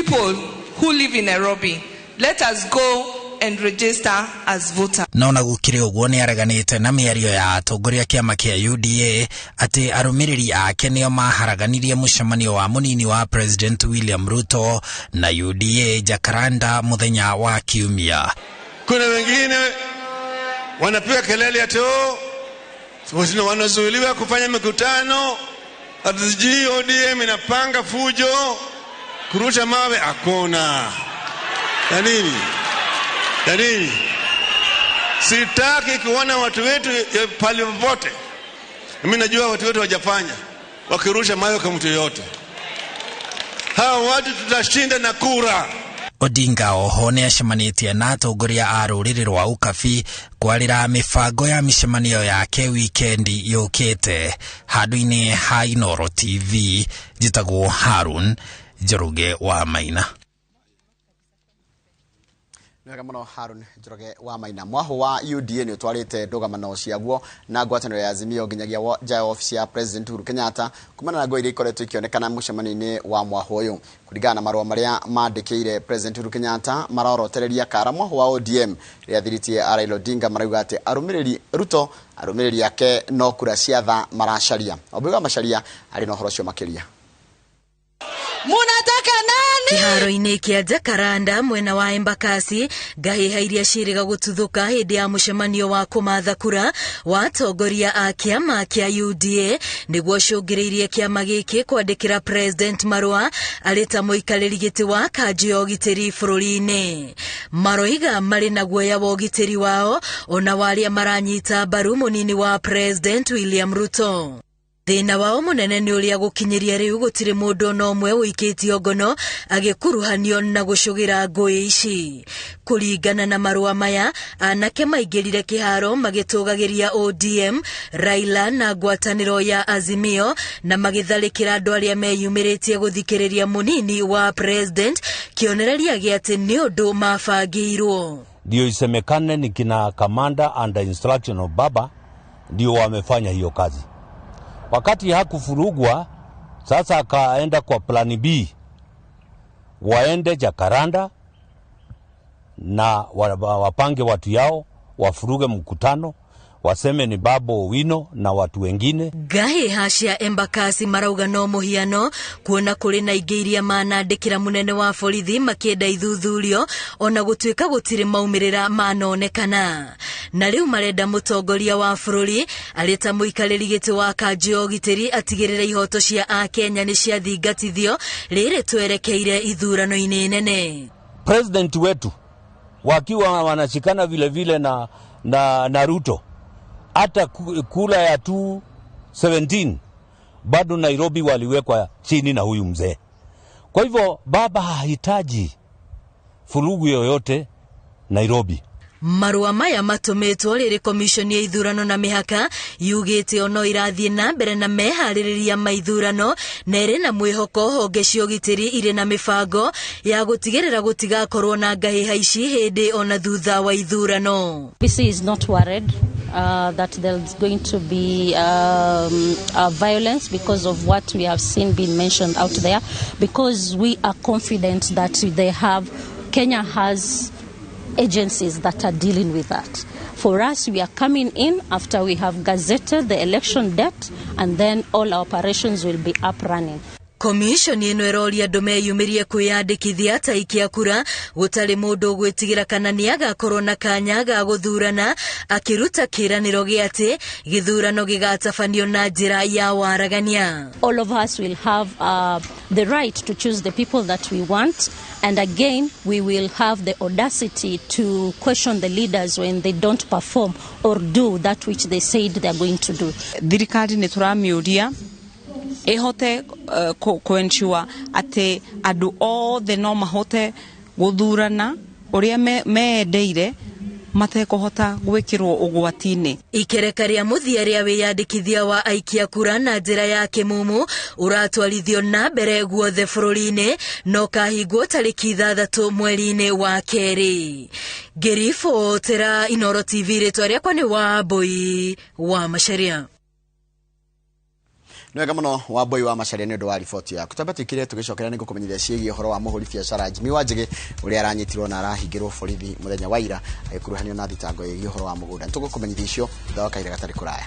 people who live in Nairobi, let us go and register as voters. Naona gukire uguo ni araganite na miario ya atongoria kiama kia UDA ati arumiriri ake nio maharaganirie mucemanio wa munini wa President William Ruto na UDA Jacaranda muthenya wa Kiumia. Kuna wengine wanapiga kelele ati sio wanazuiliwa kufanya mikutano, ati ODM inapanga fujo, kurusha mawe. Hakuna. Nini? Sitaki kuona watu wetu pale popote. Mimi najua watu wetu wajafanya wakirusha mawe kwa mtu yote. Hao watu tutashinda na kura. Odinga oho ni acemanitie na atongoria a ruriri rwa Ukabi kwarira mibango ya micemanio yake wikendi yukite. Handu-ini ha iNooro TV, njitagwo Harun Njoroge wa Maina. Nega muno Harun Njoroge wa Maina. Mwaho wa UDA ni utwarite ndogamano ciaguo na ngwataniro ya Azimio nginyagia ja ofisi ya President Uhuru Kenyatta kumana na ngo ire ikoretwo ikionekana mucemanio-ini wa mwaho uyu. Kuringana na marua maria mandikire President Uhuru Kenyatta marorotereria kara mwaho wa ODM ria thiritie Raila Odinga marauga ati arumiriri Ruto arumiriri yake no kura ciatha maracaria. Obiga macaria ari no horo cio makiria. Munataka nani? Kiharo-ini kia Jacaranda mwena wa Embakasi gahiha iria ciiriga gututhuka hindi ya mucemanio wa kumatha kura wa atongoria a kiama kia UDA niguo cungiriirie kiama giki kwandikira President marua arita muikariri giti wa kanju ya ugitiri bururi-ini. Maroiga mari na guoya wa ugitiri wao ona waria maranyita mbaru munini wa President William Ruto. Thina wao munene ni uria gukinyiria riu gutire mundu no mwe wikitio ngono agikuruhanio na gucugira ngui ici. Kuringana na marua maya anake maingirire kiharo magitugagiria ODM, Raila na ngwataniro ya Azimio na magitharikira andu aria meyumiritie guthikiriria munini wa President kionereria giati ni undu mabangirwo. Ndio isemekane ni kina commander under instruction of Baba ndio wamefanya hiyo kazi. Wakati hakufurugwa, sasa akaenda kwa plan B, waende Jacaranda na wapange watu yao, wafuruge mkutano, waseme ni Babo Owino na watu wengine. Gahe hacia Embakasi marauga no muhiano kuona kuri na ingeiria manandikira munene wa borithi makienda ithuthurio ona gutuika gutire maumirira manonekana. Na riu marenda mutongoria wa bururi areta muikariri giti wa kanju ya ugitiri atigirire ihoto cia a Kenya ni cia thingatithio riri twerekeire ithurano-ini nene. President wetu wakiwa wanashikana vile vile na Ruto, hata kula ya 2017 bado Nairobi waliwekwa chini na huyu mzee. Kwa hivyo Baba hahitaji furugu yoyote Nairobi. Marua maya matumetwo riri komishoni ya ithurano na mihaka yugite ono irathie na mbere na mehaririria maithurano na iri na mwihoko honge cia ugitiri iri na mibango ya gutigirira gutigakorwo na ngahiha ici hindi ona thutha wa ithurano. PC is not worried that there's going to be violence because of what we have seen being mentioned out there, because we are confident that Kenya has agencies that are dealing with that. For us, we are coming in after we have gazetted the election date, and then all our operations will be up running. Commission ino eroria andu meyumirie kwiyandikithia taikia kura gutari mundu gwitigira kana ni agakorwo na kanya ga guthurana akiruta kiraniro giati githurano gigatafanio na njira ya waragania. All of us will have the right to choose the people that we want, and again we will have the audacity to question the leaders when they don't perform or do that which they said they are going to do. Thirikari ni turamiuria ehote kuensure ate adu othe no mahote guthurana uria meendeire matekuhota gwikirwo ugwatini. Ikereka ria muthia ria wiyandikithia wa aikia kura na njira ya kimumu uratwarithio na mbere guothe bururi-ini no kahingwo tariki 6 mweri-ini wa Keri. Gerifo tera iNooro TV ritwa riakwa ni Wambui wa Macharia. Nĩ wega mũno Wambui wa Macharia nĩ ũndũ wa riboti yaku. Twamba twĩkire tũgĩcokerera nĩ gũkũmenyithia ciĩgiĩ ũhoro wa mũhũri biacara Jimmy Wanjigi ũrĩa aranyitirwo na arahingĩrwo borithi mũthenya wa ira agĩkuruhanio na thitango ĩgiĩ ũhoro wa mũgũnda. Nĩ tũgũkũmenyithia icio thutha wa kahinda gatarĩ kũraya.